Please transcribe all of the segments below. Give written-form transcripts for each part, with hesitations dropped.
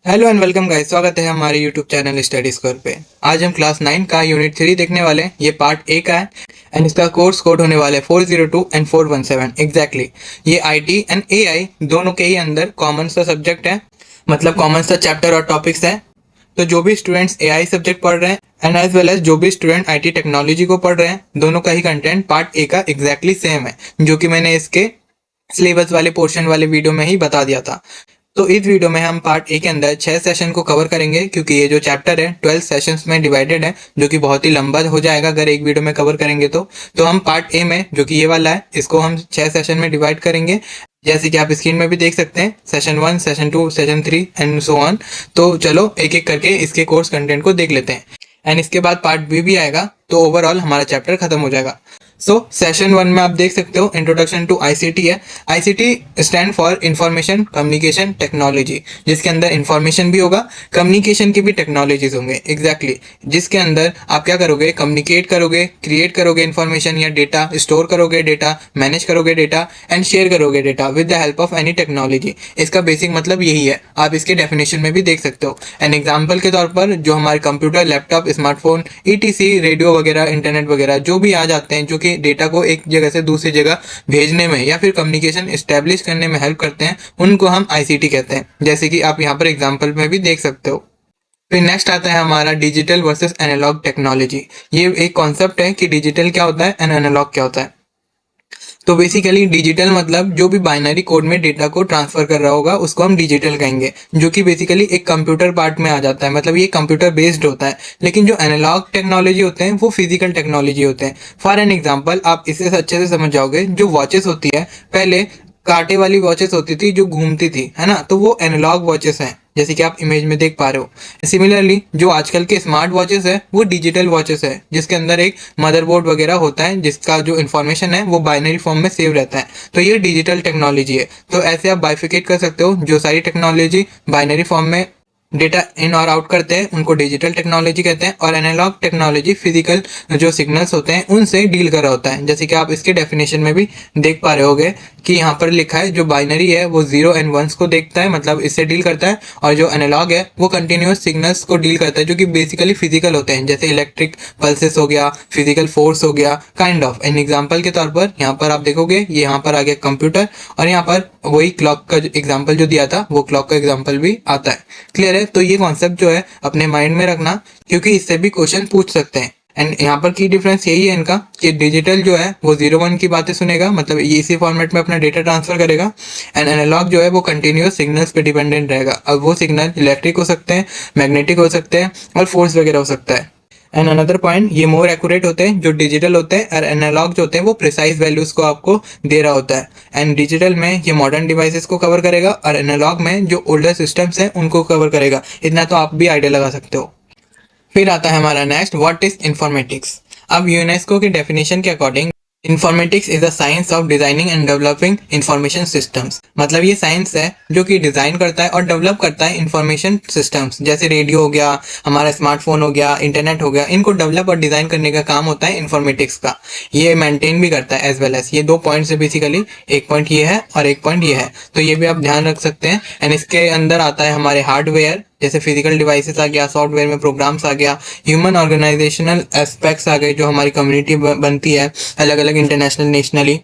Hello and welcome guys, स्वागत है हमारे यूट्यूब चैनल स्टडी स्क्वायर पे। आज हम क्लास 9 का यूनिट 3 देखने वाले हैं। ये पार्ट ए का है एंड इसका कोर्स कोड होने वाला है 402 एंड 417 एग्जैक्टली। ये आईटी एंड एआई दोनों के ही अंदर कॉमन सा सब्जेक्ट है, मतलब कॉमन सा चैप्टर और टॉपिक्स है। तो जो भी स्टूडेंट्स एआई सब्जेक्ट पढ़ रहे हैं एंड एज वेल एज जो भी स्टूडेंट आईटी टेक्नोलॉजी को पढ़ रहे हैं, दोनों का ही कंटेंट पार्ट ए का एग्जैक्टली सेम है, जो कि मैंने इसके सिलेबस वाले पोर्शन वाले वीडियो में ही बता दिया था। तो इस वीडियो में हम पार्ट ए के अंदर 6 सेशन को कवर करेंगे, क्योंकि ये जो चैप्टर है 12 सेशंस में डिवाइडेड है, जो कि बहुत ही लंबा हो जाएगा अगर एक वीडियो में कवर करेंगे तो हम पार्ट ए में, जो कि ये वाला है, इसको हम 6 सेशन में डिवाइड करेंगे। जैसे कि आप स्क्रीन में भी देख सकते हैं, session 1, session 2, session 3 and so on. तो चलो एक एक करके इसके कोर्स कंटेंट को देख लेते हैं एंड इसके बाद पार्ट बी भी आएगा, तो ओवरऑल हमारा चैप्टर खत्म हो जाएगा। सेशन 1 में आप देख सकते हो इंट्रोडक्शन टू आईसीटी है। ICT stand for information communication technology, जिसके अंदर इंफॉर्मेशन भी होगा, कम्युनिकेशन की भी टेक्नोलॉजीज होंगे एग्जैक्टली। जिसके अंदर आप क्या करोगे, कम्युनिकेट करोगे, क्रिएट करोगे इंफॉर्मेशन या डेटा, स्टोर करोगे डेटा, मैनेज करोगे डेटा एंड शेयर करोगे data with the help of any technology. इसका बेसिक मतलब यही है, आप इसके डेफिनेशन में भी देख सकते हो। एन एग्जाम्पल के तौर पर जो हमारे computer, laptop, smartphone, etc, radio वगैरह, इंटरनेट वगैरह जो भी आ जाते हैं, जो कि डेटा को एक जगह से दूसरी जगह भेजने में या फिर कम्युनिकेशन एस्टेब्लिश करने में हेल्प करते हैं, उनको हम आईसीटी कहते हैं, जैसे कि आप यहाँ पर एग्जाम्पल में भी देख सकते हो। फिर नेक्स्ट आता है हमारा डिजिटल वर्सेस एनालॉग टेक्नोलॉजी। ये एक कॉन्सेप्ट है कि डिजिटल क्या होता है एंड एनालॉग क्या होता है। तो बेसिकली डिजिटल मतलब जो भी बाइनरी कोड में डेटा को ट्रांसफर कर रहा होगा उसको हम डिजिटल कहेंगे, जो कि बेसिकली एक कंप्यूटर पार्ट में आ जाता है, मतलब ये कंप्यूटर बेस्ड होता है। लेकिन जो एनालॉग टेक्नोलॉजी होते हैं वो फिजिकल टेक्नोलॉजी होते हैं। फॉर एन एग्जांपल आप इसे अच्छे से समझ जाओगे, जो वॉचेस होती है, पहले कांटे वाली वॉचेस होती थी जो घूमती थी, है ना, तो वो एनालॉग वॉचेस हैं, जैसे कि आप इमेज में देख पा रहे हो। सिमिलरली जो आजकल के स्मार्ट वॉचेस है वो डिजिटल वॉचेस है, जिसके अंदर एक मदरबोर्ड वगैरह होता है, जिसका जो इन्फॉर्मेशन है वो बाइनरी फॉर्म में सेव रहता है। तो ये डिजिटल टेक्नोलॉजी है। तो ऐसे आप बाइफिकेट कर सकते हो, जो सारी टेक्नोलॉजी बाइनरी फॉर्म में डेटा इन और आउट करते हैं उनको डिजिटल टेक्नोलॉजी कहते हैं, और एनालॉग टेक्नोलॉजी फिजिकल जो सिग्नल्स होते हैं उनसे डील कर रहा होता है। जैसे कि आप इसके डेफिनेशन में भी देख पा रहे होगे कि यहाँ पर लिखा है जो बाइनरी है वो 0 एंड 1 को देखता है, मतलब इससे डील करता है, और जो एनालॉग है वो कंटिन्यूस सिग्नल्स को डील करता है, जो कि बेसिकली फिजिकल होते हैं, जैसे इलेक्ट्रिक पल्सेस हो गया, फिजिकल फोर्स हो गया, काइंड ऑफ। एन एग्जाम्पल के तौर पर यहाँ पर आप देखोगे, ये यहाँ पर आ गया कंप्यूटर, और यहाँ पर वही क्लॉक का एग्जाम्पल जो दिया था वो क्लॉक का एग्जाम्पल भी आता है। क्लियर है? तो ये कॉन्सेप्ट जो है अपने माइंड में रखना, क्योंकि इससे भी क्वेश्चन पूछ सकते हैं। एंड यहाँ पर की डिफरेंस यही है इनका कि डिजिटल जो है वो 0-1 की बातें सुनेगा, मतलब ये इसी फॉर्मेट में अपना डेटा ट्रांसफर करेगा, एंड एनालॉग जो है वो कंटिन्यूस सिग्नल्स पे डिपेंडेंट रहेगा। अब वो सिग्नल इलेक्ट्रिक हो सकते हैं, मैग्नेटिक हो सकते हैं, और फोर्स वगैरह हो सकता है। एंड अनदर पॉइंट, ये मोर एक्यूरेट होते हैं जो डिजिटल होते हैं, और एनालॉग जो होते हैं वो प्रिसाइज वैल्यूज को आपको दे रहा होता है। एंड डिजिटल में ये मॉडर्न डिवाइसेस को कवर करेगा, और एनालॉग में जो ओल्डर सिस्टम्स हैं उनको कवर करेगा। इतना तो आप भी आइडिया लगा सकते हो। फिर आता है हमारा नेक्स्ट, व्हाट इज इंफॉर्मेटिक्स। अब यूनेस्को की डेफिनेशन के according informatics is the science of designing and developing information systems. मतलब ये साइंस है जो कि डिजाइन करता है और डेवलप करता है इंफॉर्मेशन सिस्टम्स, जैसे रेडियो हो गया, हमारा स्मार्टफोन हो गया, इंटरनेट हो गया, इनको डेवलप और डिजाइन करने का काम होता है इंफॉर्मेटिक्स का। ये मेंटेन भी करता है एज वेल एज। ये 2 पॉइंट्स है बेसिकली, एक पॉइंट ये है और एक पॉइंट ये है, तो ये भी आप ध्यान रख सकते हैं। एंड इसके अंदर आता है हमारे हार्डवेयर, जैसे फिजिकल डिवाइसेस आ गया, सॉफ्टवेयर में प्रोग्राम्स आ गया, ह्यूमन ऑर्गेनाइजेशनल एस्पेक्ट्स आ गए, जो हमारी कम्युनिटी बनती है अलग अलग international, nationally,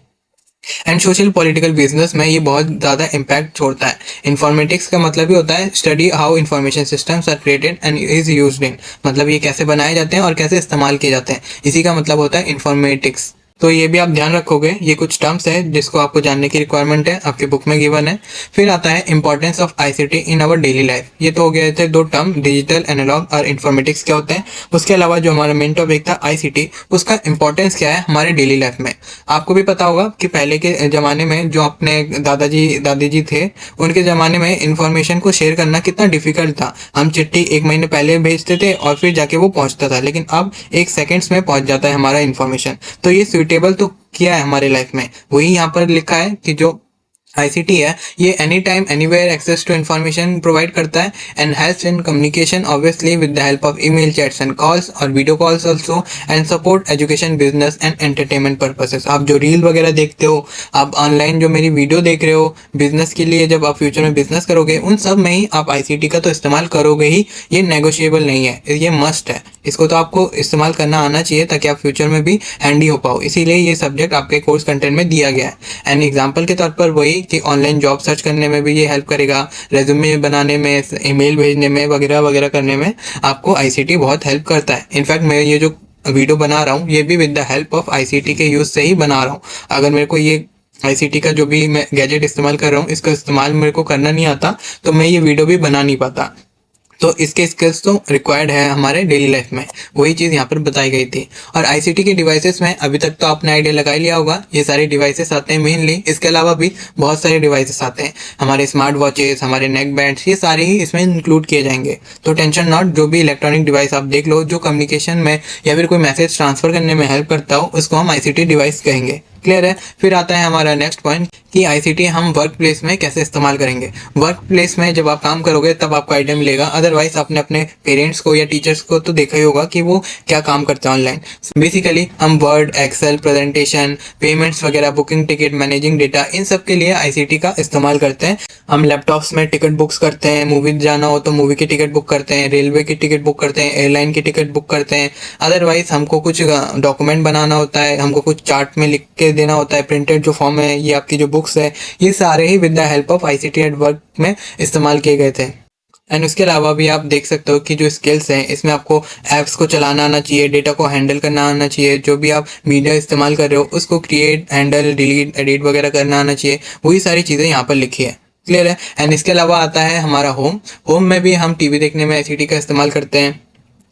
and social political business में ये बहुत ज़्यादा इम्पैक्ट छोड़ता है। इन्फॉर्मेटिक्स का मतलब ही होता है study how information systems are created and is used in, मतलब ये कैसे बनाए जाते हैं और कैसे इस्तेमाल किए जाते हैं, इसी का मतलब होता है इन्फॉर्मेटिक्स। तो ये भी आप ध्यान रखोगे, ये कुछ टर्म्स है जिसको आपको जानने की रिक्वायरमेंट है, आपके बुक में गिवन है। फिर आता है importance of ICT in our daily life. ये तो हो गए थे 2 टर्म, डिजिटल, एनालॉग और इन्फॉर्मेटिक्स क्या होते हैं। उसके अलावा जो हमारा मेन टॉपिक था आईसीटी, उसका इंपॉर्टेंस क्या है हमारे डेली लाइफ में। आपको भी पता होगा कि पहले के ज़माने में जो अपने दादाजी दादी जी थे, उनके ज़माने में इंफॉर्मेशन को शेयर करना कितना डिफिकल्ट था। हम चिट्ठी 1 महीने पहले भेजते थे और फिर जाके वो पहुंचता था, लेकिन अब 1 सेकेंड्स में पहुंच जाता है हमारा इन्फॉर्मेशन। तो ये टेबल तो किया है हमारे लाइफ में, वही यहाँ पर लिखा है कि जो आईसीटी है ये any time anywhere access to information provide करता है and helps in communication obviously with the help of email, chats and calls और video calls also, and support education, business and entertainment purposes. आप जो reel वगैरह देखते हो, आप online जो मेरी वीडियो देख रहे हो, बिजनेस के लिए जब आप फ्यूचर में बिजनेस करोगे उन सब में ही आप आईसीटी का तो इस्तेमाल करोगे ही। ये नेगोशिएबल नहीं है, ये मस्ट है। इसको तो आपको इस्तेमाल करना आना चाहिए ताकि आप फ्यूचर में भी हैंडी हो पाओ, इसीलिए ये सब्जेक्ट आपके कोर्स कंटेंट में दिया गया है। एंड एग्जाम्पल के तौर पर वही कि ऑनलाइन जॉब सर्च करने में भी ये हेल्प करेगा, रेज्यूमे बनाने में, ईमेल भेजने में वगैरह वगैरह करने में आपको आईसीटी बहुत हेल्प करता है। इनफैक्ट मैं ये जो वीडियो बना रहा हूँ ये भी with the help of ICT के यूज़ से ही बना रहा हूँ। अगर मेरे को ये आईसीटी का जो भी मैं गैजेट इस्तेमाल कर रहा हूँ इसका इस्तेमाल मेरे को करना नहीं आता तो मैं ये वीडियो भी बना नहीं पाता। तो इसके स्किल्स तो रिक्वायर्ड है हमारे डेली लाइफ में, वही चीज़ यहाँ पर बताई गई थी। और आईसीटी के डिवाइसेस में अभी तक तो आपने आइडिया लगा ही लिया होगा, ये सारे डिवाइसेस आते हैं मेनली। इसके अलावा भी बहुत सारे डिवाइसेस आते हैं, हमारे स्मार्ट वॉचेस, हमारे नेक बैंड्स, ये सारे ही इसमें इंक्लूड किए जाएंगे। तो टेंशन नॉट, जो भी इलेक्ट्रॉनिक डिवाइस आप देख लो जो कम्युनिकेशन में या फिर कोई मैसेज ट्रांसफर करने में हेल्प करता हो उसको हम आईसीटी डिवाइस कहेंगे। क्लियर है। फिर आता है हमारा नेक्स्ट पॉइंट कि आईसीटी हम वर्क प्लेस में कैसे इस्तेमाल करेंगे। वर्क प्लेस में जब आप काम करोगे तब आपको आइडिया मिलेगा, अदरवाइज आपने अपने पेरेंट्स को या टीचर्स को तो देखा ही होगा कि वो क्या काम करते हैं ऑनलाइन। बेसिकली हम वर्ड, एक्सेल, प्रेजेंटेशन, पेमेंट्स वगैरह, बुकिंग टिकट, मैनेजिंग डेटा, इन सब के लिए आईसीटी का इस्तेमाल करते हैं। हम लैपटॉप्स में टिकट बुक्स करते हैं, मूवी जाना हो तो मूवी की टिकट बुक करते हैं, रेलवे की टिकट बुक करते हैं, एयरलाइन की टिकट बुक करते हैं। अदरवाइज हमको कुछ डॉक्यूमेंट बनाना होता है, हमको कुछ चार्ट में लिख के देना होता है, प्रिंटेड जो फॉर्म है, ये आपकी जो बुक्स है, ये सारे ही with the help of ICT at work में इस्तेमाल किए गए थे। एंड उसके अलावा भी आप देख सकते हो कि जो स्किल्स हैं इसमें आपको ऐप्स को चलाना आना चाहिए, डेटा को हैंडल करना आना चाहिए, जो भी आप मीडिया इस्तेमाल कर रहे हो उसको क्रिएट, हैंडल, डिलीट, एडिट वगैरह करना आना चाहिए। वही सारी चीज़ें यहाँ पर लिखी है। क्लियर है। एंड इसके अलावा आता है हमारा होम में भी हम टीवी देखने में आईसीटी का इस्तेमाल करते हैं,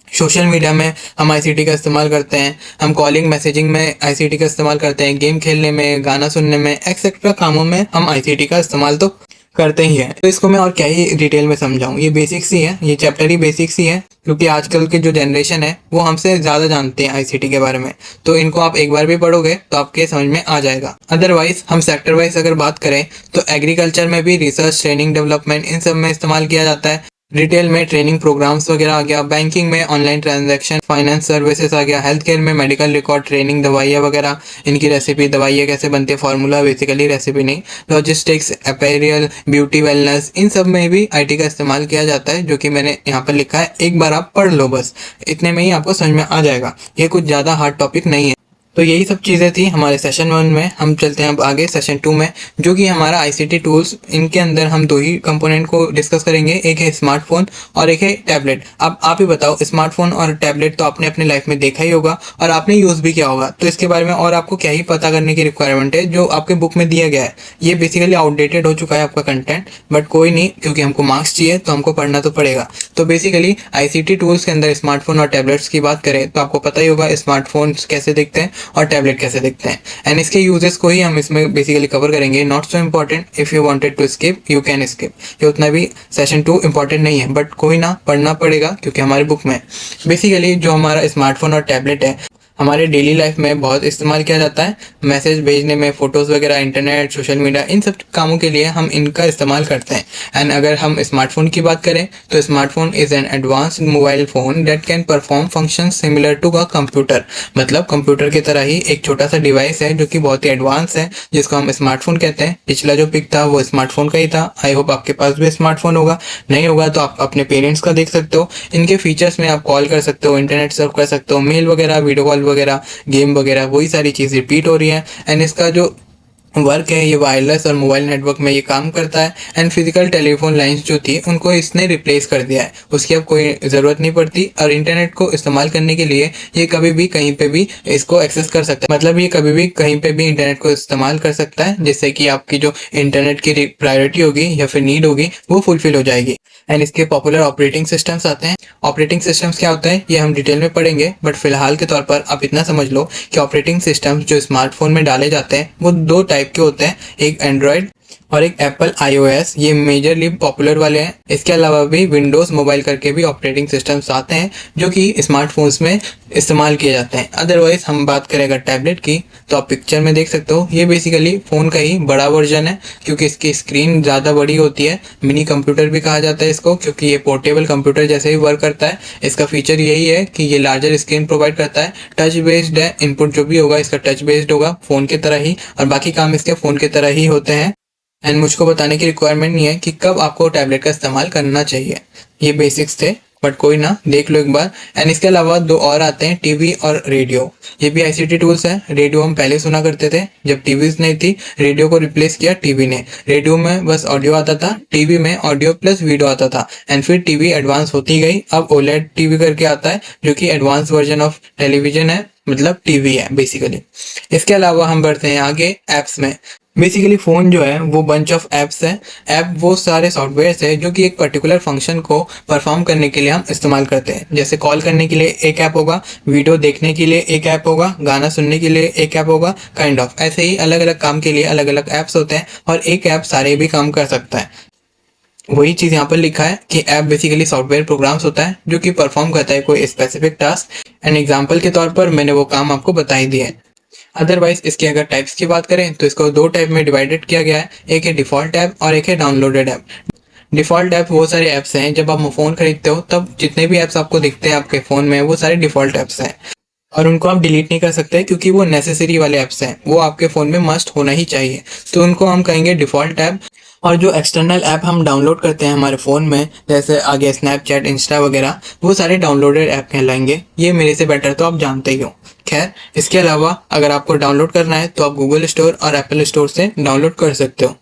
सोशल मीडिया में हम आईसीटी का इस्तेमाल करते हैं, हम कॉलिंग मैसेजिंग में आईसीटी का इस्तेमाल करते हैं, गेम खेलने में, गाना सुनने में, एक्सेट्रा कामों में हम आईसीटी का इस्तेमाल तो करते ही हैं। तो इसको मैं और क्या ही डिटेल में समझाऊं, ये बेसिक्स ही है, ये चैप्टर ही बेसिक्स ही है, क्योंकि आजकल की जो जनरेशन है वो हमसे ज़्यादा जानते हैं आईसीटी के बारे में। तो इनको आप एक बार भी पढ़ोगे तो आपके समझ में आ जाएगा। अदरवाइज हम सेक्टर वाइज अगर बात करें तो एग्रीकल्चर में भी रिसर्च, ट्रेनिंग, डेवलपमेंट, इन सब में इस्तेमाल किया जाता है। रिटेल में ट्रेनिंग प्रोग्राम्स वगैरह आ गया, बैंकिंग में ऑनलाइन ट्रांजैक्शन, फाइनेंस सर्विसेज आ गया, हेल्थ केयर में मेडिकल रिकॉर्ड, ट्रेनिंग, दवाइयाँ वगैरह, इनकी रेसिपी, दवाइयाँ कैसे बनती है, फार्मूला, बेसिकली रेसिपी नहीं, लॉजिस्टिक्स, अपैरियल, ब्यूटी, वेलनेस, इन सब में भी आईटी का इस्तेमाल किया जाता है, जो कि मैंने यहाँ पर लिखा है। एक बार आप पढ़ लो, बस इतने में ही आपको समझ में आ जाएगा, ये कुछ ज़्यादा हार्ड टॉपिक नहीं है। तो यही सब चीज़ें थी हमारे सेशन 1 में। हम चलते हैं अब आगे सेशन 2 में, जो कि हमारा आईसीटी टूल्स। इनके अंदर हम दो ही कंपोनेंट को डिस्कस करेंगे, एक है स्मार्टफोन और एक है टैबलेट। अब आप ही बताओ, स्मार्टफोन और टैबलेट तो आपने अपनी लाइफ में देखा ही होगा और आपने यूज़ भी किया होगा, तो इसके बारे में और आपको क्या ही पता करने की रिक्वायरमेंट है। जो आपके बुक में दिया गया है ये बेसिकली आउटडेटेड हो चुका है आपका कंटेंट, बट कोई नहीं, क्योंकि हमको मार्क्स चाहिए तो हमको पढ़ना तो पड़ेगा। तो बेसिकली आईसीटी टूल्स के अंदर स्मार्टफोन और टैबलेट्स की बात करें तो आपको पता ही होगा स्मार्टफोन्स कैसे दिखते हैं और टैबलेट कैसे दिखते हैं, एंड इसके यूजेस को ही हम इसमें बेसिकली कवर करेंगे। Not so important, if you wanted to skip you can skip, ये उतना भी सेशन 2 इंपॉर्टेंट नहीं है, बट कोई ना, पढ़ना पड़ेगा क्योंकि हमारे बुक में बेसिकली जो हमारा स्मार्टफोन और टैबलेट है हमारे डेली लाइफ में बहुत इस्तेमाल किया जाता है, मैसेज भेजने में, फोटोज़ वगैरह, इंटरनेट, सोशल मीडिया, इन सब कामों के लिए हम इनका इस्तेमाल करते हैं। एंड अगर हम स्मार्टफोन की बात करें तो smartphone is an advanced mobile phone that can perform function similar to a computer. मतलब कंप्यूटर की तरह ही एक छोटा सा डिवाइस है जो कि बहुत ही एडवांस है, जिसको हम स्मार्टफोन कहते हैं। पिछला जो पिक था वो स्मार्टफोन का ही था। आई होप आपके पास भी स्मार्टफोन होगा, नहीं होगा तो आप अपने पेरेंट्स का देख सकते हो। इनके फीचर्स में आप कॉल कर सकते हो, इंटरनेट सर्फ कर सकते हो, मेल वगैरह, वीडियो कॉल वगैरह, गेम वगैरह, वही सारी चीज़ रिपीट हो रही है। एंड इसका जो वर्क है ये वायरलेस और मोबाइल नेटवर्क में ये काम करता है। एंड फिजिकल टेलीफोन लाइंस जो थी उनको इसने रिप्लेस कर दिया है, उसकी अब कोई ज़रूरत नहीं पड़ती। और इंटरनेट को इस्तेमाल करने के लिए ये कभी भी कहीं पे भी इसको एक्सेस कर सकता है, मतलब ये कभी भी कहीं पे भी इंटरनेट को इस्तेमाल कर सकता है, जिससे कि आपकी जो इंटरनेट की प्रायोरिटी होगी या फिर नीड होगी वो फुलफिल हो जाएगी। एंड इसके पॉपुलर ऑपरेटिंग सिस्टम्स आते हैं। ऑपरेटिंग सिस्टम्स क्या होता है ये हम डिटेल में पढ़ेंगे, बट फिलहाल के तौर पर आप इतना समझ लो कि ऑपरेटिंग सिस्टम्स जो स्मार्टफोन में डाले जाते हैं वो दो टाइप के होते हैं, एक एंड्रॉयड और एक एप्पल iOS, ये मेजरली पॉपुलर वाले हैं। इसके अलावा भी विंडोज़ मोबाइल करके भी ऑपरेटिंग सिस्टम्स आते हैं जो कि स्मार्टफोन्स में इस्तेमाल किए जाते हैं। अदरवाइज हम बात करें अगर टैबलेट की, तो आप पिक्चर में देख सकते हो ये बेसिकली फ़ोन का ही बड़ा वर्जन है, क्योंकि इसकी स्क्रीन ज़्यादा बड़ी होती है। मिनी कंप्यूटर भी कहा जाता है इसको, क्योंकि ये पोर्टेबल कंप्यूटर जैसे ही वर्क करता है। इसका फीचर यही है कि ये लार्जर स्क्रीन प्रोवाइड करता है। टच बेस्ड है, इनपुट जो भी होगा इसका टच बेस्ड होगा फ़ोन की तरह ही, और बाकी काम इसके फ़ोन की तरह ही होते हैं। एंड मुझको बताने की रिक्वायरमेंट नहीं है कि कब आपको टैबलेट का इस्तेमाल करना चाहिए। ये बेसिक्स थे, बट कोई ना, देख लो एक बार। एंड इसके अलावा दो और आते हैं, टीवी और रेडियो। ये भी आईसीटी टूल्स हैं। रेडियो हम पहले सुना करते थे जब टीवीज नहीं थी, रेडियो को रिप्लेस किया टीवी ने। रेडियो में बस ऑडियो आता था, टीवी में ऑडियो प्लस वीडियो आता था। एंड फिर टीवी एडवांस होती गई, अब ओलेड टीवी करके आता है जो कि एडवांस वर्जन ऑफ टेलीविजन है, मतलब टीवी है बेसिकली। इसके अलावा हम बढ़ते हैं आगे एप्स में। बेसिकली फ़ोन जो है वो बंच ऑफ ऐप्स है। ऐप वो सारे सॉफ्टवेयर्स है जो कि एक पर्टिकुलर फंक्शन को परफॉर्म करने के लिए हम इस्तेमाल करते हैं। जैसे कॉल करने के लिए एक ऐप होगा, वीडियो देखने के लिए एक ऐप होगा, गाना सुनने के लिए एक ऐप होगा, काइंड ऑफ ऐसे ही अलग अलग काम के लिए अलग अलग ऐप्स होते हैं, और एक ऐप सारे भी काम कर सकता है। वही चीज़ यहाँ पर लिखा है कि ऐप बेसिकली सॉफ्टवेयर प्रोग्राम्स होता है जो कि परफॉर्म करता है कोई स्पेसिफिक टास्क। एंड एग्जाम्पल के तौर पर मैंने वो काम आपको बता ही दिए। अदरवाइज इसके अगर टाइप्स की बात करें तो इसको दो टाइप में डिवाइडेड किया गया है, एक है डिफ़ॉल्ट ऐप और एक है डाउनलोडेड ऐप। डिफ़ॉल्ट ऐप वो सारे ऐप्स हैं, जब आप फ़ोन खरीदते हो तब जितने भी ऐप्स आपको दिखते हैं आपके फ़ोन में वो सारे डिफ़ॉल्ट ऐप्स हैं, और उनको आप डिलीट नहीं कर सकते क्योंकि वो नेसेसरी वाले ऐप्स हैं, वो आपके फ़ोन में मस्ट होना ही चाहिए। तो उनको हम कहेंगे डिफ़ॉल्ट ऐप। और जो एक्सटर्नल ऐप हम डाउनलोड करते हैं हमारे फ़ोन में, जैसे आगे स्नैपचैट, इंस्टा वगैरह, वो सारे डाउनलोडेड ऐप कहलाएंगे। ये मेरे से बेटर तो आप जानते ही हो। खैर, इसके अलावा अगर आपको डाउनलोड करना है तो आप गूगल स्टोर और एप्पल स्टोर से डाउनलोड कर सकते हो।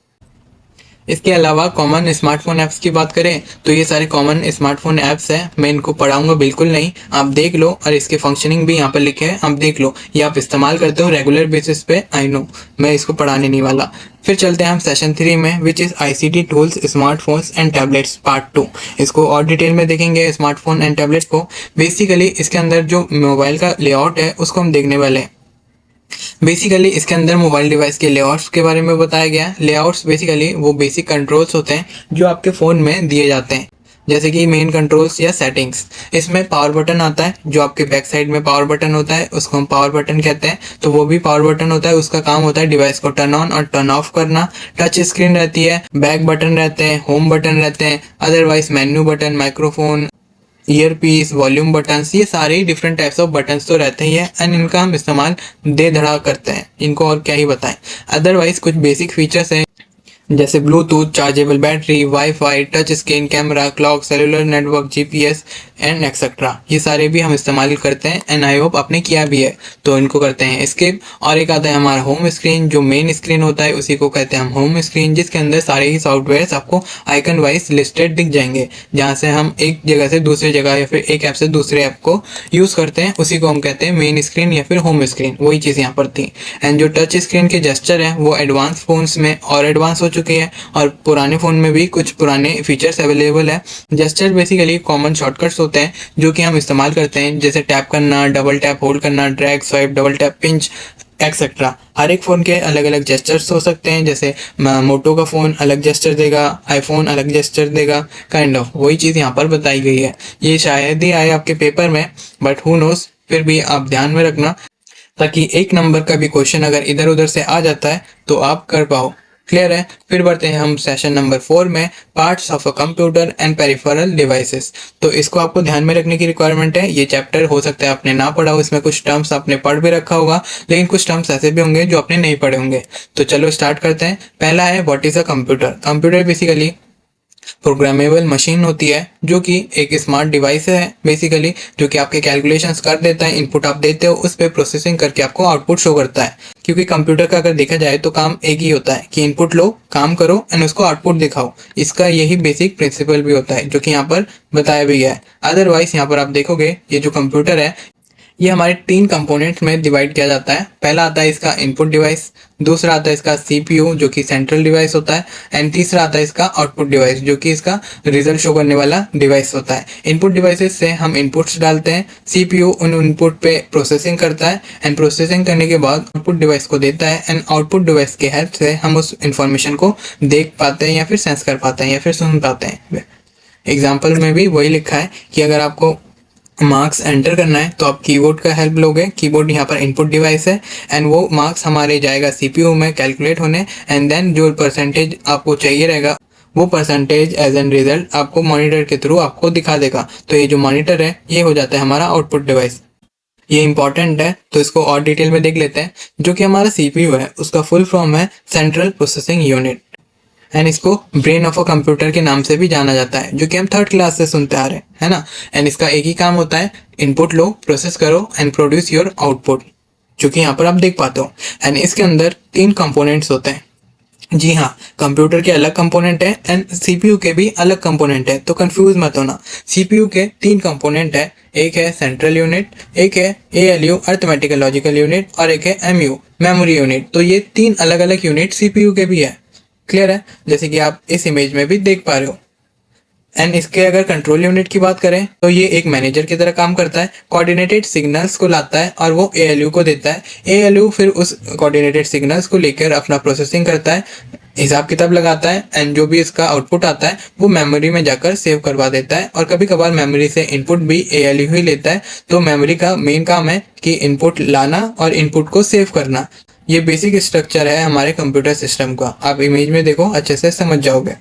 इसके अलावा कॉमन स्मार्टफोन ऐप्स की बात करें तो ये सारे कॉमन स्मार्टफोन ऐप्स हैं। मैं इनको पढ़ाऊंगा बिल्कुल नहीं, आप देख लो, और इसके फंक्शनिंग भी यहाँ पर लिखे हैं, आप देख लो। ये आप इस्तेमाल करते हो रेगुलर बेसिस पे, आई नो, मैं इसको पढ़ाने नहीं वाला। फिर चलते हैं हम सेशन 3 में, which is ICT tools, smartphones and tablets part 2। इसको और डिटेल में देखेंगे स्मार्टफोन एंड टैबलेट को। बेसिकली इसके अंदर जो मोबाइल का लेआउट है उसको हम देखने वाले हैं। बेसिकली इसके अंदर मोबाइल डिवाइस के लेआउट्स के बारे में बताया गया है। लेआउट्स बेसिकली वो बेसिक कंट्रोल्स होते हैं जो आपके फ़ोन में दिए जाते हैं, जैसे कि मेन कंट्रोल्स या सेटिंग्स। इसमें पावर बटन आता है, जो आपके बैक साइड में पावर बटन होता है उसको हम पावर बटन कहते हैं। तो वो भी पावर बटन होता है, उसका काम होता है डिवाइस को टर्न ऑन और टर्न ऑफ करना। टच स्क्रीन रहती है, बैक बटन रहते हैं, होम बटन रहते हैं, otherwise menu button, microphone, ear piece, volume buttons, ये सारे ही डिफरेंट टाइप्स ऑफ बटन्स तो रहते ही हैं। एंड इनका हम इस्तेमाल दे धड़ा करते हैं, इनको और क्या ही बताएं। अदरवाइज कुछ बेसिक फीचर्स हैं जैसे Bluetooth, chargeable battery, wifi, touch screen, camera, clock, cellular network, GPS and etcetera. ये सारे भी हम इस्तेमाल करते हैं, एंड आई होप आपने किया भी है, तो इनको करते हैं स्किप। और एक आता है हमारा होम स्क्रीन, जो मेन स्क्रीन होता है उसी को कहते हैं हम होम स्क्रीन, जिसके अंदर सारे ही सॉफ्टवेयर आपको आइकन वाइज लिस्टेड दिख जाएंगे, जहाँ से हम एक जगह से दूसरी जगह या फिर एक ऐप से दूसरे ऐप को यूज़ करते हैं, उसी को हम कहते हैं मेन स्क्रीन या फिर होम स्क्रीन। वही चीज़ यहाँ पर थी। एंड जो टच स्क्रीन के जेस्चर है वो एडवांस फोन्स में और एडवांस हो चुके हैं, और पुराने फ़ोन में भी कुछ पुराने फीचर्स अवेलेबल है। जेस्चर बेसिकली कॉमन शॉर्टकट्स होते हैं जो कि हम इस्तेमाल करते हैं, जैसे टैप करना, डबल टैप होल्ड करना, drag, swipe, double tap, pinch etcetera. हर एक फ़ोन के अलग अलग जेस्चर्स हो सकते हैं, जैसे मोटो का फ़ोन अलग जेस्चर देगा, आईफोन अलग जेस्चर देगा, काइंड ऑफ वही चीज़ यहाँ पर बताई गई है। ये शायद ही आए आपके पेपर में, बट हु नोस, फिर भी आप ध्यान में रखना, ताकि एक नंबर का भी क्वेश्चन अगर इधर उधर से आ जाता है तो आप कर पाओ। क्लियर है? फिर बढ़ते हैं हम सेशन नंबर 4 में, parts of a computer and peripheral devices. तो इसको आपको ध्यान में रखने की रिक्वायरमेंट है। ये चैप्टर हो सकता है आपने ना पढ़ा हो, इसमें कुछ टर्म्स आपने पढ़ भी रखा होगा, लेकिन कुछ टर्म्स ऐसे भी होंगे जो आपने नहीं पढ़े होंगे। तो चलो स्टार्ट करते हैं। पहला है what is a computer. Computer basically programmable machine होती है, जो कि एक स्मार्ट डिवाइस है बेसिकली, जो कि आपके कैलकुलेशंस कर देता है। इनपुट आप देते हो, उस पर प्रोसेसिंग करके आपको आउटपुट शो करता है। क्योंकि कंप्यूटर का अगर देखा जाए तो काम एक ही होता है कि इनपुट लो, काम करो एंड उसको आउटपुट दिखाओ। इसका यही बेसिक प्रिंसिपल भी होता है, जो कि यहाँ पर बताया भी गया है। अदरवाइज यहाँ पर आप देखोगे ये जो कंप्यूटर है ये हमारे 3 कंपोनेंट्स में डिवाइड किया जाता है। पहला आता है इसका इनपुट डिवाइस, दूसरा आता है इसका सीपीयू जो कि सेंट्रल डिवाइस होता है, एंड तीसरा आता है इसका आउटपुट डिवाइस जो कि इसका रिजल्ट शो करने वाला डिवाइस होता है। इनपुट डिवाइसेस से हम इनपुट्स डालते हैं, सीपीयू उन इनपुट पे प्रोसेसिंग करता है, एंड प्रोसेसिंग करने के बाद आउटपुट डिवाइस को देता है, एंड आउटपुट डिवाइस के हेल्प से हम उस इंफॉर्मेशन को देख पाते हैं या फिर सेंस कर पाते हैं या फिर सुन पाते हैं। एग्जाम्पल में भी वही लिखा है कि अगर आपको मार्क्स एंटर करना है तो आप कीबोर्ड का हेल्प लोगे। कीबोर्ड यहाँ पर इनपुट डिवाइस है, एंड वो मार्क्स हमारे जाएगा सीपीयू में कैलकुलेट होने, एंड देन जो परसेंटेज आपको चाहिए रहेगा वो परसेंटेज एज एन रिजल्ट आपको मॉनिटर के थ्रू आपको दिखा देगा। तो ये जो मॉनिटर है ये हो जाता है हमारा आउटपुट डिवाइस। ये इंपॉर्टेंट है तो इसको और डिटेल में देख लेते हैं। जो कि हमारा सीपीयू है उसका फुल फॉर्म है सेंट्रल प्रोसेसिंग यूनिट, एंड इसको ब्रेन ऑफ अ कंप्यूटर के नाम से भी जाना जाता है, जो कि हम 3rd क्लास से सुनते आ रहे हैं, है ना। एंड इसका एक ही काम होता है, इनपुट लो, प्रोसेस करो एंड प्रोड्यूस योर आउटपुट, जो कि यहाँ पर आप देख पाते हो। एंड इसके अंदर 3 कंपोनेंट्स होते हैं। जी हाँ, कंप्यूटर के अलग कंपोनेंट है एंड सीपीयू के भी अलग कंपोनेंट है, तो कंफ्यूज मत होना। सीपीयू के 3 कंपोनेंट है, एक है सेंट्रल यूनिट, एक है एएलयू अरिथमेटिकल लॉजिकल यूनिट, और एक है एमयू मेमोरी यूनिट। तो ये 3 अलग अलग यूनिट सीपीयू के भी है। क्लियर है, जैसे कि आप इस इमेज में भी देख पा रहे हो। एंड इसके अगर कंट्रोल यूनिट की बात करें तो ये एक मैनेजर की तरह काम करता है, कोऑर्डिनेटेड सिग्नल्स को लाता है और वो एएलयू को देता है। एएलयू फिर उस कोऑर्डिनेटेड सिग्नल्स को लेकर अपना प्रोसेसिंग करता है, हिसाब किताब लगाता है, एंड जो भी इसका आउटपुट आता है वो मेमोरी में जाकर सेव करवा देता है। और कभी कभार मेमोरी से इनपुट भी एएलयू ही लेता है। तो मेमोरी का मेन काम है कि इनपुट लाना और इनपुट को सेव करना। ये बेसिक स्ट्रक्चर है हमारे कंप्यूटर सिस्टम का। आप इमेज में देखो, अच्छे से समझ जाओगे।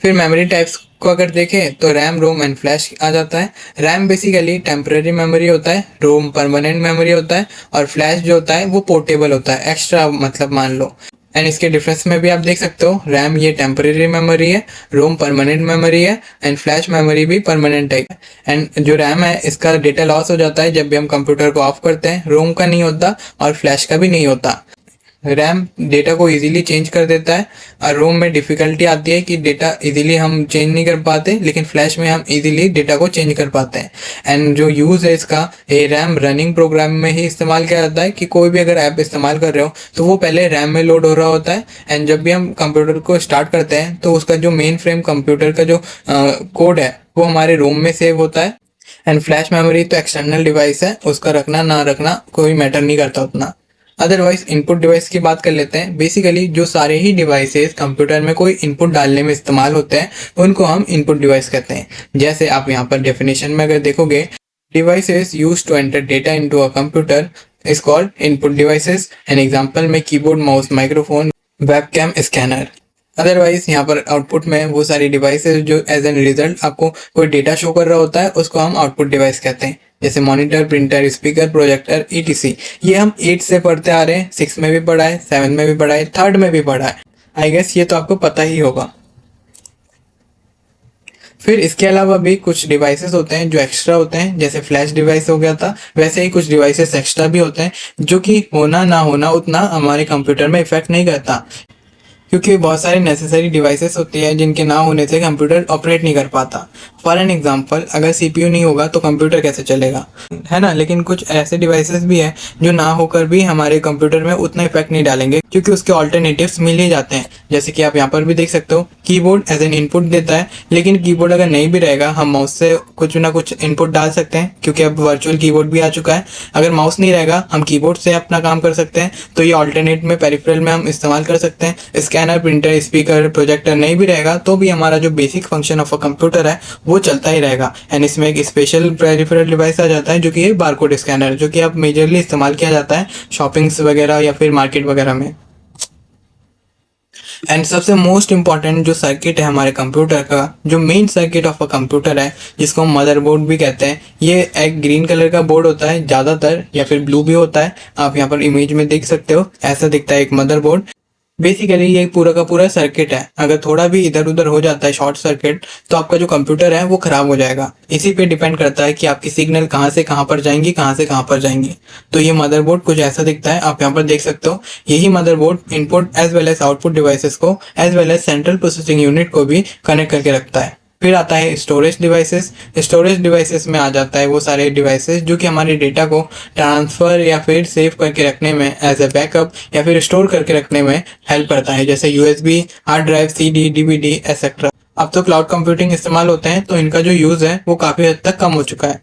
फिर मेमोरी टाइप्स को अगर देखें तो रैम, रोम एंड फ्लैश आ जाता है। रैम बेसिकली टेम्पररी मेमोरी होता है, रोम परमानेंट मेमोरी होता है, और फ्लैश जो होता है वो पोर्टेबल होता है, एक्स्ट्रा मतलब मान लो। एंड इसके डिफरेंस में भी आप देख सकते हो, रैम ये टेम्पररी मेमोरी है, रोम परमानेंट मेमोरी है, एंड फ्लैश मेमोरी भी परमानेंट है। एंड जो रैम है इसका डेटा लॉस हो जाता है जब भी हम कंप्यूटर को ऑफ करते हैं, रोम का नहीं होता और फ्लैश का भी नहीं होता। रैम डेटा को इजीली चेंज कर देता है, और रोम में डिफिकल्टी आती है कि डेटा इजीली हम चेंज नहीं कर पाते, लेकिन फ्लैश में हम इजीली डेटा को चेंज कर पाते हैं। एंड जो यूज़ है इसका, ये रैम रनिंग प्रोग्राम में ही इस्तेमाल किया जाता है कि कोई भी अगर ऐप इस्तेमाल कर रहे हो तो वो पहले रैम में लोड हो रहा होता है, एंड जब भी हम कंप्यूटर को स्टार्ट करते हैं तो उसका जो मेन फ्रेम कंप्यूटर का जो कोड है वो हमारे रोम में सेव होता है। एंड फ्लैश मेमोरी तो एक्सटर्नल डिवाइस है, उसका रखना ना रखना कोई मैटर नहीं करता उतना। अदरवाइज इनपुट डिवाइस की बात कर लेते हैं। बेसिकली जो सारे ही डिवाइसेस कंप्यूटर में कोई इनपुट डालने में इस्तेमाल होते हैं उनको हम इनपुट डिवाइस कहते हैं। जैसे आप यहाँ पर डेफिनेशन में अगर देखोगे, devices used to enter data into a computer is called input devices. An example में keyboard, mouse, microphone, webcam, scanner. Otherwise यहाँ पर आउटपुट में वो सारी डिवाइसेस जो एज एन रिजल्ट आपको कोई डेटा शो कर रहा होता है उसको हम आउटपुट डिवाइस कहते हैं। जैसे monitor, printer, speaker, projector, ETC। ये हम 8 से पढ़ते आ रहे हैं, 6 में भी पढ़ा है, 7 में भी पढ़ा है, 3rd में भी पढ़ा है। आई गेस ये तो आपको पता ही होगा। फिर इसके अलावा भी कुछ डिवाइसेस होते हैं जो एक्स्ट्रा होते हैं, जैसे फ्लैश डिवाइस हो गया था, वैसे ही कुछ डिवाइसेस एक्स्ट्रा भी होते हैं जो कि होना ना होना उतना हमारे कंप्यूटर में इफेक्ट नहीं करता, क्योंकि बहुत सारी नेसेसरी डिवाइसेस होती है जिनके ना होने से कंप्यूटर ऑपरेट नहीं कर पाता। फॉर एन एग्जांपल, अगर सीपीयू नहीं होगा तो कंप्यूटर कैसे चलेगा, है ना। लेकिन कुछ ऐसे डिवाइसेस भी हैं जो ना होकर भी हमारे कंप्यूटर में उतना इफेक्ट नहीं डालेंगे, क्योंकि उसके ऑल्टरनेटिव्स मिल ही जाते हैं। जैसे कि आप यहाँ पर भी देख सकते हो, कीबोर्ड एज एन इनपुट देता है, लेकिन कीबोर्ड अगर नहीं भी रहेगा हम माउस से कुछ ना कुछ इनपुट डाल सकते हैं, क्योंकि अब वर्चुअल कीबोर्ड भी आ चुका है। अगर माउस नहीं रहेगा हम कीबोर्ड से अपना काम कर सकते हैं, तो ये ऑल्टरनेट में पेरिफेरल में हम इस्तेमाल कर सकते हैं। स्कैनर, प्रिंटर, स्पीकर, प्रोजेक्टर नहीं भी रहेगा तो भी हमारा जो basic function of a computer है वो चलता ही रहेगा। एंड इसमें एक स्पेशल पेरिफेरल डिवाइस आ जाता है जो कि है बारकोड स्कैनर, जो कि अब मेजरली इस्तेमाल किया जाता है शॉपिंग्स वगैरह या फिर मार्केट वगैरह में। एंड सबसे मोस्ट इंपॉर्टेंट जो सर्किट है हमारे कंप्यूटर का, जो main circuit of a computer है, जिसको हम मदरबोर्ड भी कहते हैं, ये एक ग्रीन कलर का बोर्ड होता है ज़्यादातर, या फिर ब्लू भी होता है। आप यहाँ पर इमेज में देख सकते हो, ऐसा दिखता है एक मदरबोर्ड। बेसिकली ये पूरा का पूरा सर्किट है, अगर थोड़ा भी इधर उधर हो जाता है शॉर्ट सर्किट तो आपका जो कंप्यूटर है वो खराब हो जाएगा। इसी पे डिपेंड करता है कि आपकी सिग्नल कहाँ से कहाँ पर जाएंगी, कहाँ से कहाँ पर जाएंगी। तो ये मदरबोर्ड कुछ ऐसा दिखता है, आप यहाँ पर देख सकते हो। यही motherboard input as well as output devices को as well as central processing unit को भी कनेक्ट करके रखता है। फिर आता है स्टोरेज डिवाइसेस। स्टोरेज डिवाइसेस में आ जाता है वो सारे डिवाइसेस जो कि हमारे डेटा को ट्रांसफ़र या फिर सेव करके रखने में एज ए बैकअप या फिर स्टोर करके रखने में हेल्प करता है, जैसे USB, hard drive, CD, DVD etcetera. अब तो क्लाउड कंप्यूटिंग इस्तेमाल होते हैं तो इनका जो यूज़ है वो काफ़ी हद तक कम हो चुका है।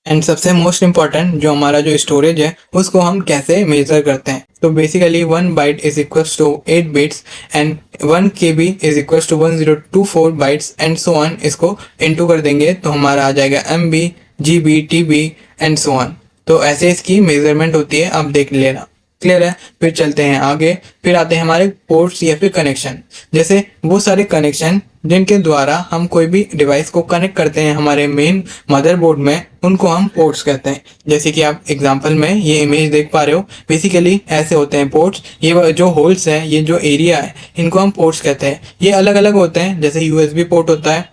एंड सबसे मोस्ट इम्पॉर्टेंट जो हमारा जो स्टोरेज है उसको हम कैसे मेजर करते हैं, तो basically 1 byte is equals to 8 bits and 1 KB is equals to 1024 bytes and so on. इसको इनटू कर देंगे तो हमारा आ जाएगा MB, GB, TB and so on. तो ऐसे इसकी मेजरमेंट होती है, आप देख लेना। क्लियर है? फिर चलते हैं आगे। फिर आते हैं हमारे पोर्ट्स या फिर कनेक्शन, जैसे वो सारे कनेक्शन जिनके द्वारा हम कोई भी डिवाइस को कनेक्ट करते हैं हमारे मेन मदरबोर्ड में, उनको हम पोर्ट्स कहते हैं। जैसे कि आप एग्जांपल में ये इमेज देख पा रहे हो, बेसिकली ऐसे होते हैं पोर्ट्स। ये जो होल्स हैं, ये जो एरिया है, इनको हम पोर्ट्स कहते हैं। ये अलग अलग होते हैं, जैसे USB पोर्ट होता है,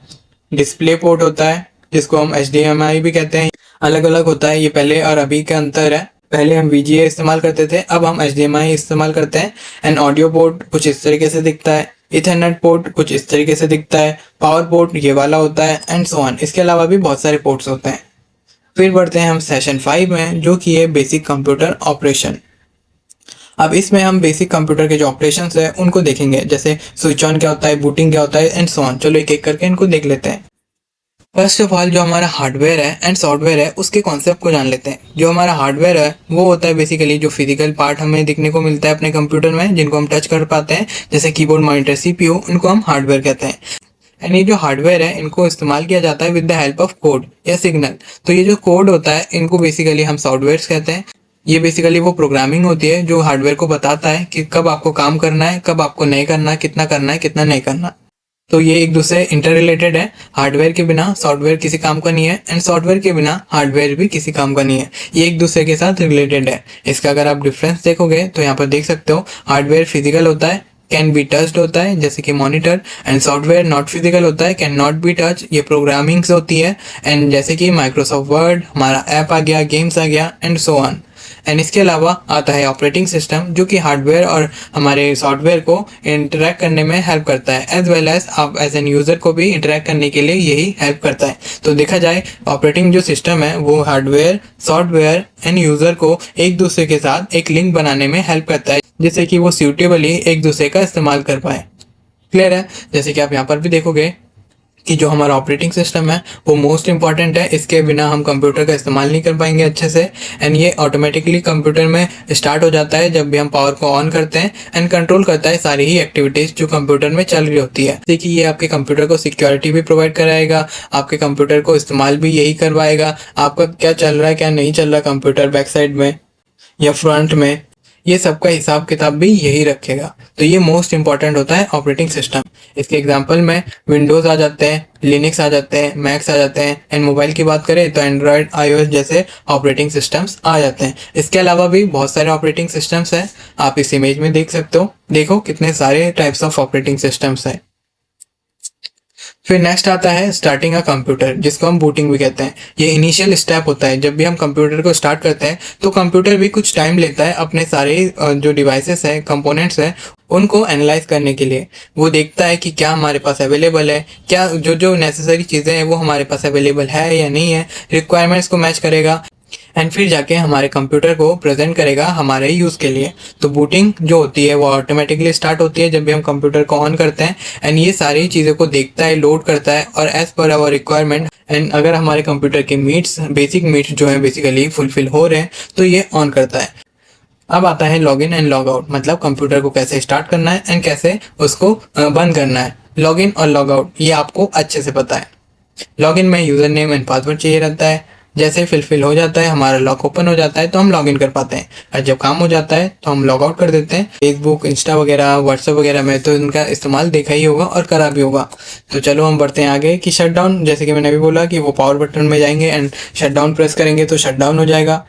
डिस्प्ले पोर्ट होता है जिसको हम HDMI भी कहते हैं, अलग अलग होता है। ये पहले और अभी का अंतर है, पहले हम VGA इस्तेमाल करते थे, अब हम HDMI इस्तेमाल करते हैं। एंड ऑडियो पोर्ट कुछ इस तरीके से दिखता है, इथरनेट पोर्ट कुछ इस तरीके से दिखता है, पावर पोर्ट ये वाला होता है एंड सो ऑन। इसके अलावा भी बहुत सारे पोर्ट्स होते हैं। फिर बढ़ते हैं हम सेशन 5 में, जो कि है बेसिक कंप्यूटर ऑपरेशन। अब इसमें हम बेसिक कंप्यूटर के जो ऑपरेशंस है उनको देखेंगे, जैसे स्विच ऑन क्या होता है, बूटिंग क्या होता है एंड सो ऑन। चलो एक एक करके इनको देख लेते हैं। फर्स्ट ऑफ ऑल जो हमारा हार्डवेयर है एंड सॉफ्टवेयर है उसके कॉन्सेप्ट को जान लेते हैं। जो हमारा हार्डवेयर है वो होता है बेसिकली जो फिजिकल पार्ट हमें दिखने को मिलता है अपने कंप्यूटर में, जिनको हम टच कर पाते हैं, जैसे कीबोर्ड, मॉनिटर, CPU, उनको हम हार्डवेयर कहते हैं। एंड ये जो हार्डवेयर है इनको इस्तेमाल किया जाता है with the help of code या सिग्नल। तो ये जो कोड होता है इनको बेसिकली हम सॉफ्टवेयर कहते हैं। ये बेसिकली वो प्रोग्रामिंग होती है जो हार्डवेयर को बताता है कि कब आपको काम करना है, कब आपको नहीं करना, कितना करना है, कितना नहीं करना। तो ये एक दूसरे इंटर रिलेटेड है। हार्डवेयर के बिना सॉफ्टवेयर किसी काम का नहीं है एंड सॉफ्टवेयर के बिना हार्डवेयर भी किसी काम का नहीं है। ये एक दूसरे के साथ रिलेटेड है। इसका अगर आप डिफरेंस देखोगे तो यहाँ पर देख सकते हो, हार्डवेयर फिजिकल होता है, कैन बी टच्ड होता है जैसे कि monitor, and software not physical होता है, कैन नॉट बी टच, ये प्रोग्रामिंग होती है। एंड जैसे कि माइक्रोसॉफ्ट वर्ड, हमारा ऐप आ गया, गेम्स आ गया एंड सो ऑन। एंड इसके अलावा आता है ऑपरेटिंग सिस्टम, जो कि हार्डवेयर और हमारे सॉफ्टवेयर को इंटरेक्ट करने में हेल्प करता है, एज वेल एज आप एज एन यूज़र को भी इंटरेक्ट करने के लिए यही हेल्प करता है। तो देखा जाए ऑपरेटिंग जो सिस्टम है वो हार्डवेयर, सॉफ्टवेयर एंड यूज़र को एक दूसरे के साथ एक लिंक बनाने में हेल्प करता है, जिससे कि वो सूटेबली एक दूसरे का इस्तेमाल कर पाए। क्लियर है? जैसे कि आप यहाँ पर भी देखोगे कि जो हमारा ऑपरेटिंग सिस्टम है वो मोस्ट इंपॉर्टेंट है, इसके बिना हम कंप्यूटर का इस्तेमाल नहीं कर पाएंगे अच्छे से। एंड ये ऑटोमेटिकली कंप्यूटर में स्टार्ट हो जाता है जब भी हम पावर को ऑन करते हैं, एंड कंट्रोल करता है सारी ही एक्टिविटीज़ जो कंप्यूटर में चल रही होती है। देखिए ये आपके कंप्यूटर को सिक्योरिटी भी प्रोवाइड कराएगा, आपके कंप्यूटर को इस्तेमाल भी यही करवाएगा, आपका क्या चल रहा है क्या नहीं चल रहा कंप्यूटर बैक साइड में या फ्रंट में, ये सबका हिसाब किताब भी यही रखेगा। तो ये मोस्ट इंपॉर्टेंट होता है ऑपरेटिंग सिस्टम। इसके एग्जांपल में विंडोज़ आ जाते हैं, लिनक्स आ जाते हैं, मैक्स आ जाते हैं, एंड मोबाइल की बात करें तो एंड्रॉयड, iOS जैसे ऑपरेटिंग सिस्टम्स आ जाते हैं। इसके अलावा भी बहुत सारे ऑपरेटिंग सिस्टम्स हैं, आप इस इमेज में देख सकते हो। देखो कितने सारे टाइप्स ऑफ ऑपरेटिंग सिस्टम्स हैं। फिर नेक्स्ट आता है स्टार्टिंग अ कंप्यूटर, जिसको हम बूटिंग भी कहते हैं। ये इनिशियल स्टेप होता है, जब भी हम कंप्यूटर को स्टार्ट करते हैं तो कंप्यूटर भी कुछ टाइम लेता है अपने सारे जो डिवाइसेस हैं, कंपोनेंट्स हैं, उनको एनालाइज करने के लिए। वो देखता है कि क्या हमारे पास अवेलेबल है, क्या जो जो नेसेसरी चीज़ें हैं वो हमारे पास अवेलेबल है या नहीं है, रिक्वायरमेंट्स को मैच करेगा, एंड फिर जाके हमारे कंप्यूटर को प्रेजेंट करेगा हमारे यूज़ के लिए। तो बूटिंग जो होती है वो ऑटोमेटिकली स्टार्ट होती है जब भी हम कंप्यूटर को ऑन करते हैं, एंड ये सारी चीज़ों को देखता है, लोड करता है, और as per hour requirement, and अगर हमारे कंप्यूटर के बेसिक नीड्स जो है बेसिकली फुलफिल हो रहे हैं तो ये ऑन करता है। अब आता है log in and log out, मतलब कंप्यूटर को कैसे स्टार्ट करना है एंड कैसे उसको बंद करना है। लॉग इन और लॉग आउट ये आपको अच्छे से पता है। लॉग इन में यूज़र नेम एंड पासवर्ड चाहिए रहता है, जैसे फिलफिल हो जाता है, हमारा लॉक ओपन हो जाता है तो हम लॉग इन कर पाते हैं, और जब काम हो जाता है तो हम लॉग आउट कर देते हैं। फेसबुक, इंस्टा वगैरह, व्हाट्सएप वगैरह में तो इनका इस्तेमाल देखा ही होगा और करा भी होगा। तो चलो हम बढ़ते हैं आगे कि शट डाउन, जैसे कि मैंने अभी बोला कि वो पावर बटन में जाएंगे एंड शट डाउन प्रेस करेंगे तो शट डाउन हो जाएगा।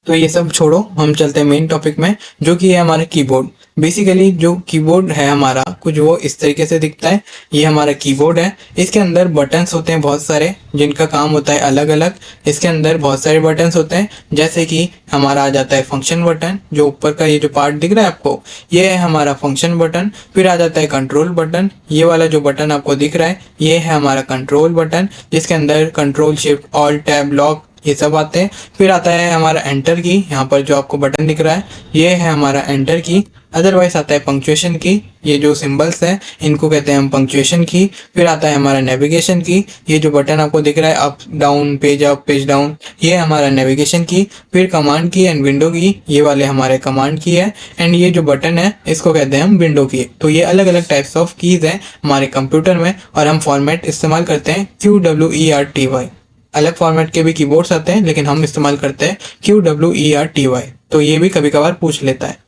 तो ये सब छोड़ो, हम चलते हैं मेन टॉपिक में, जो कि है हमारा कीबोर्ड। बेसिकली जो कीबोर्ड है हमारा कुछ वो इस तरीके से दिखता है। ये हमारा कीबोर्ड है। इसके अंदर बटन्स होते हैं बहुत सारे, जिनका काम होता है अलग अलग। इसके अंदर बहुत सारे बटन्स होते हैं, जैसे कि हमारा आ जाता है फंक्शन बटन, जो ऊपर का ये जो पार्ट दिख रहा है आपको, ये है हमारा फंक्शन बटन। फिर आ जाता है कंट्रोल बटन, ये वाला जो बटन आपको दिख रहा है ये है हमारा कंट्रोल बटन, जिसके अंदर control shift all tab lock ये सब आते हैं। फिर आता है हमारा एंटर की, यहाँ पर जो आपको बटन दिख रहा है ये है हमारा एंटर की। अदरवाइज आता है पंक्चुएशन की, ये जो सिंबल्स हैं इनको कहते हैं हम पंक्चुएशन की। फिर आता है हमारा नेविगेशन की, ये जो बटन आपको दिख रहा है up down page up page down, ये हमारा नेविगेशन की। फिर कमांड की एंड विंडो की, ये वाले हमारे कमांड की है। एंड ये जो बटन है इसको कहते हैं हम विंडो की। तो ये अलग अलग टाइप्स ऑफ कीज है हमारे कंप्यूटर में, और हम फॉर्मेट इस्तेमाल करते हैं QWERTY। अलग फॉर्मेट के भी कीबोर्ड्स आते हैं, लेकिन हम इस्तेमाल करते हैं QWERTY। तो ये भी कभी कभार पूछ लेता है।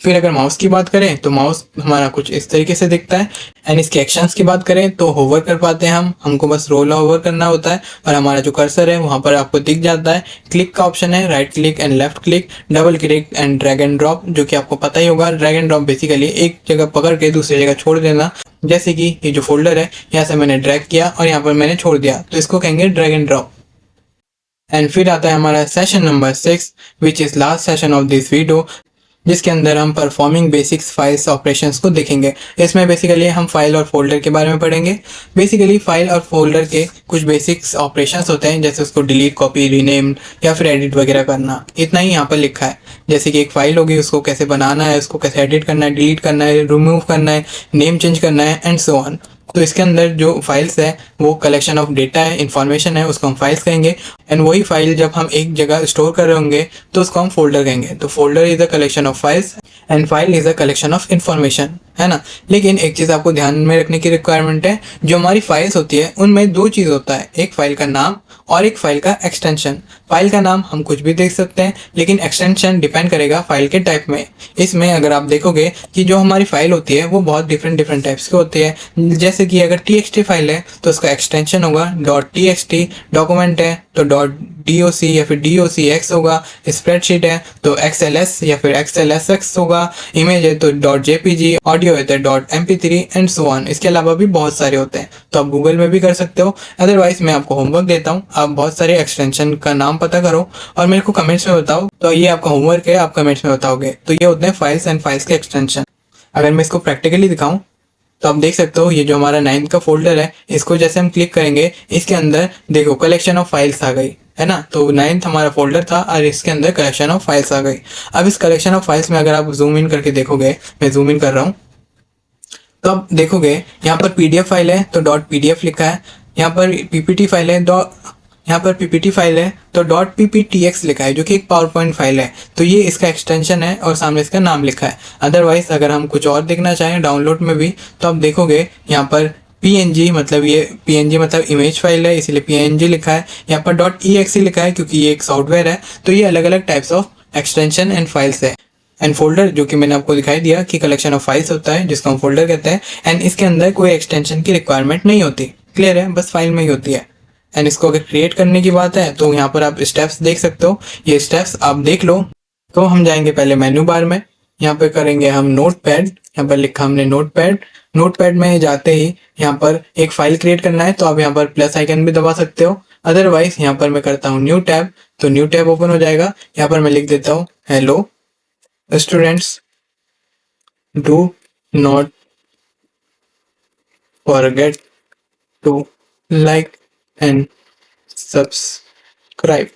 फिर अगर माउस की बात करें तो माउस हमारा कुछ इस तरीके से दिखता है। एंड इसके एक्शंस की बात करें तो होवर कर पाते हैं हमको बस रोल ओवर करना होता है, और हमारा जो कर्सर है वहां पर आपको दिख जाता है। क्लिक का ऑप्शन है, right click and left click, double click and drag and drop, जो कि आपको पता ही होगा। ड्रैग एंड ड्रॉप बेसिकली एक जगह पकड़ के दूसरी जगह छोड़ देना, जैसे कि ये जो फोल्डर है यहाँ से मैंने ड्रैग किया और यहाँ पर मैंने छोड़ दिया, तो इसको कहेंगे ड्रैग एंड ड्रॉप। एंड फिर आता है हमारा session number 6, which is last session of this video, जिसके अंदर हम परफॉर्मिंग बेसिक्स फाइल्स ऑपरेशंस को देखेंगे। इसमें बेसिकली हम फाइल और फोल्डर के बारे में पढ़ेंगे। बेसिकली फाइल और फोल्डर के कुछ बेसिक्स ऑपरेशंस होते हैं, जैसे उसको डिलीट, कॉपी, रीनेम या फिर एडिट वगैरह करना। इतना ही यहाँ पर लिखा है। जैसे कि एक फाइल होगी, उसको कैसे बनाना है, उसको कैसे एडिट करना है, डिलीट करना है, रिमूव करना है, नेम चेंज करना है एंड सो ऑन। तो इसके अंदर जो फाइल्स है वो कलेक्शन ऑफ डेटा है, इंफॉर्मेशन है, उसको हम फाइल्स कहेंगे। एंड वही फाइल जब हम एक जगह स्टोर कर रहे होंगे तो उसको हम फोल्डर कहेंगे। तो folder is a collection of files and file is a collection of information, है ना। लेकिन एक चीज आपको ध्यान में रखने की रिक्वायरमेंट है, जो हमारी फाइल्स होती है उनमें दो चीज होता है, एक फाइल का नाम और एक फाइल का एक्सटेंशन। फाइल का नाम हम कुछ भी देख सकते हैं, लेकिन एक्सटेंशन डिपेंड करेगा फाइल के टाइप में। इसमें अगर आप देखोगे कि जो हमारी फाइल होती है वो बहुत डिफरेंट डिफरेंट टाइप्स की होती है। जैसे कि अगर TXT फाइल है तो उसका एक्सटेंशन होगा .txt, डॉक्यूमेंट है तो .doc या फिर docx होगा, स्प्रेडशीट है तो XLS या फिर XLSX होगा, इमेज है तो .jpg, ऑडियो है तो .mp3 एंड सो ऑन। इसके अलावा भी बहुत सारे होते हैं, तो आप गूगल में भी कर सकते हो। अदरवाइज मैं आपको होमवर्क देता हूँ, आप बहुत सारे एक्सटेंशन का नाम पता करो और मेरे को कमेंट्स में बताओ। तो ये आपका होमवर्क है, आप कमेंट्स में बताओगे। तो ये होते हैं फाइल्स एंड फाइल्स के एक्सटेंशन। अगर मैं इसको प्रैक्टिकली दिखाऊं तो आप देख सकते हो, ये जो हमारा 9th का फोल्डर है, इसको जैसे हम क्लिक करेंगे इसके अंदर देखो कलेक्शन ऑफ फाइल्स आ गई, है ना। तो 9th हमारा फोल्डर था और इसके अंदर कलेक्शन ऑफ फाइल्स आ गई। अब इस कलेक्शन ऑफ फाइल्स में अगर आप जूम इन करके देखोगे, मैं जूम इन कर रहा हूँ, तो आप देखोगे यहाँ पर PDF फाइल है तो .pdf लिखा है, यहाँ पर PPT फाइल है यहाँ पर PPT फाइल है तो .pptx लिखा है, जो कि एक पावर पॉइंट फाइल है। तो ये इसका एक्सटेंशन है और सामने इसका नाम लिखा है। अदरवाइज अगर हम कुछ और देखना चाहें डाउनलोड में भी, तो आप देखोगे यहाँ पर PNG, मतलब ये PNG मतलब इमेज फाइल है, इसीलिए PNG लिखा है। यहाँ पर .exe लिखा है क्योंकि ये एक सॉफ्टवेयर है। तो ये अलग अलग types of extension and files है। एंड फोल्डर, जो कि मैंने आपको दिखाई दिया कि कलेक्शन ऑफ फाइल्स होता है, जिसको हम फोल्डर कहते हैं। एंड इसके अंदर कोई एक्सटेंशन की रिक्वायरमेंट नहीं होती, क्लियर है, बस फाइल में ही होती है। एंड इसको अगर क्रिएट करने की बात है तो यहाँ पर आप स्टेप्स देख सकते हो, ये स्टेप्स आप देख लो। तो हम जाएंगे पहले मेन्यू बार में, यहाँ पे करेंगे हम नोटपैड, यहाँ पर लिखा हमने नोटपैड। नोटपैड में जाते ही यहाँ पर एक फाइल क्रिएट करना है, तो आप यहाँ पर प्लस आइकन भी दबा सकते हो। अदरवाइज यहाँ पर मैं करता हूँ न्यू टैब, तो न्यू टैब ओपन हो जाएगा। यहाँ पर मैं लिख देता हूँ hello students, do not forget to like and subscribe.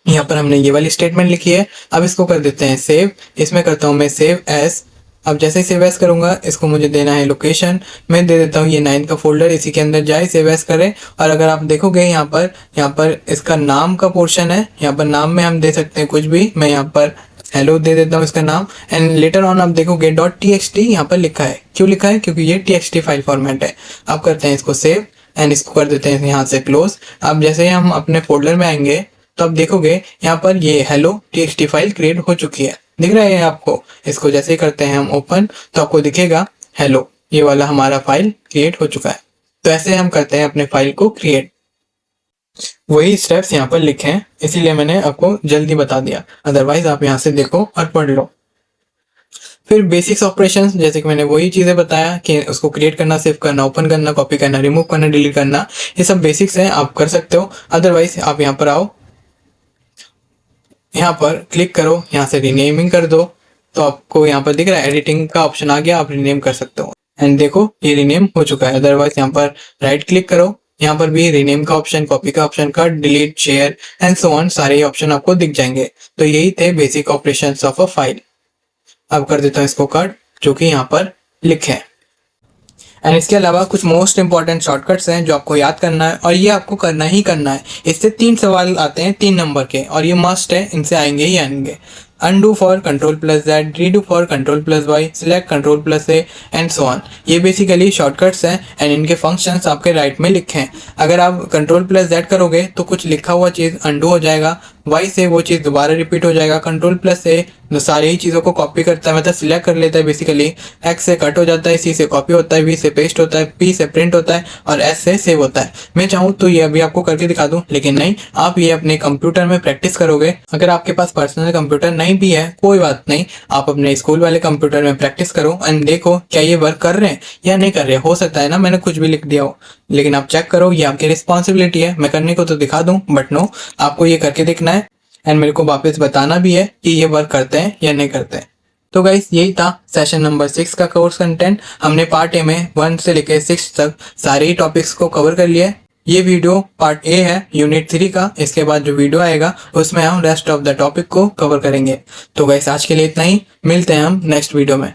यहाँ पर हमने ये वाली स्टेटमेंट लिखी है। अब इसको कर देते हैं सेव। इसमें करता हूँ मैं सेव एज। अब जैसे ही सेव एज करूंगा, इसको मुझे देना है लोकेशन, मैं दे देता हूँ ये 9th का फोल्डर, इसी के अंदर जाए, सेव एज करें। और अगर आप देखोगे यहाँ पर इसका नाम का पोर्शन है, यहाँ पर नाम में हम दे सकते हैं कुछ भी। मैं यहाँ पर हेलो दे देता हूँ इसका नाम। एंड लेटर ऑन आप देखोगे .txt यहाँ पर लिखा है। क्यों लिखा है? क्योंकि ये TXT फाइल फॉर्मेट है। आप करते हैं इसको सेव एंड इसको कर देते हैं यहाँ से क्लोज। अब जैसे ही हम अपने फोल्डर में आएंगे तो आप देखोगे यहाँ पर ये हेलो TXT फाइल क्रिएट हो चुकी है, दिख रहा है आपको। इसको जैसे ही करते हैं हम ओपन, तो आपको दिखेगा हेलो, ये वाला हमारा फाइल क्रिएट हो चुका है। तो ऐसे हम करते हैं अपने फाइल को क्रिएट। वही स्टेप्स यहाँ पर लिखे हैं, इसीलिए मैंने आपको जल्दी बता दिया, अदरवाइज आप यहाँ से देखो और पढ़ लो। फिर बेसिक्स ऑपरेशंस, जैसे कि मैंने वही चीज़ें बताया कि उसको क्रिएट करना, सेव करना, ओपन करना, कॉपी करना, रिमूव करना, डिलीट करना, ये सब बेसिक्स हैं, आप कर सकते हो। अदरवाइज आप यहाँ पर आओ, यहाँ पर क्लिक करो, यहाँ से रीनेमिंग कर दो, तो आपको यहाँ पर दिख रहा है एडिटिंग का ऑप्शन आ गया, आप रीनेम कर सकते हो। एंड देखो ये रीनेम हो चुका है। अदरवाइज यहाँ पर राइट क्लिक करो, यहाँ पर भी रीनेम का ऑप्शन, कॉपी का option, cut, delete, share and so on, सारे ऑप्शन आपको दिख जाएंगे। तो यही थे basic operations of a file. अब कर देता हूँ इसको कट, जो कि यहाँ पर लिखे हैं। एंड इसके अलावा कुछ मोस्ट इंपॉर्टेंट शॉर्टकट्स हैं जो आपको याद करना है, और ये आपको करना ही करना है। इससे 3 सवाल आते हैं 3 नंबर के, और ये मस्ट है, इनसे आएंगे ही आएंगे। Undo for Ctrl+Z, redo for Ctrl+Y, select Ctrl+A and so on. ये बेसिकली शॉर्टकट्स हैं एंड इनके फंक्शंस आपके राइट में लिखे हैं। अगर आप Ctrl+Z करोगे तो कुछ लिखा हुआ चीज़ अनडू हो जाएगा, Y से वो चीज़ दोबारा रिपीट हो जाएगा, Ctrl+A सारी ही चीज़ों को कॉपी करता है, मतलब सिलेक्ट कर लेता है बेसिकली। X से कट हो जाता है, C से कॉपी होता है, V से पेस्ट होता है, P से प्रिंट होता है और S से सेव होता है। मैं चाहूँ तो ये अभी आपको करके दिखा दूँ, लेकिन नहीं, आप ये अपने कंप्यूटर में प्रैक्टिस करोगे। अगर आपके पास पर्सनल कंप्यूटर नहीं भी है कोई बात नहीं, आप अपने स्कूल वाले कंप्यूटर में प्रैक्टिस करो एंड देखो क्या ये वर्क कर रहे हैं या नहीं कर रहे। हो सकता है ना मैंने कुछ भी लिख दिया हो, लेकिन आप चेक करो, ये आपकी रिस्पॉन्सिबिलिटी है। मैं करने को तो दिखा दूं, बट नो, आपको ये करके देखना है एंड मेरे को वापस बताना भी है कि ये वर्क करते हैं या नहीं करते हैं। तो गाइस यही था सेशन नंबर 6 का कोर्स कंटेंट। हमने पार्ट ए में 1 से लेकर 6 तक सारे ही टॉपिक्स को कवर कर लिया है। ये वीडियो पार्ट ए है यूनिट 3 का। इसके बाद जो वीडियो आएगा उसमें हम रेस्ट ऑफ द टॉपिक को कवर करेंगे। तो गाइस आज के लिए इतना ही, मिलते हैं हम नेक्स्ट वीडियो में।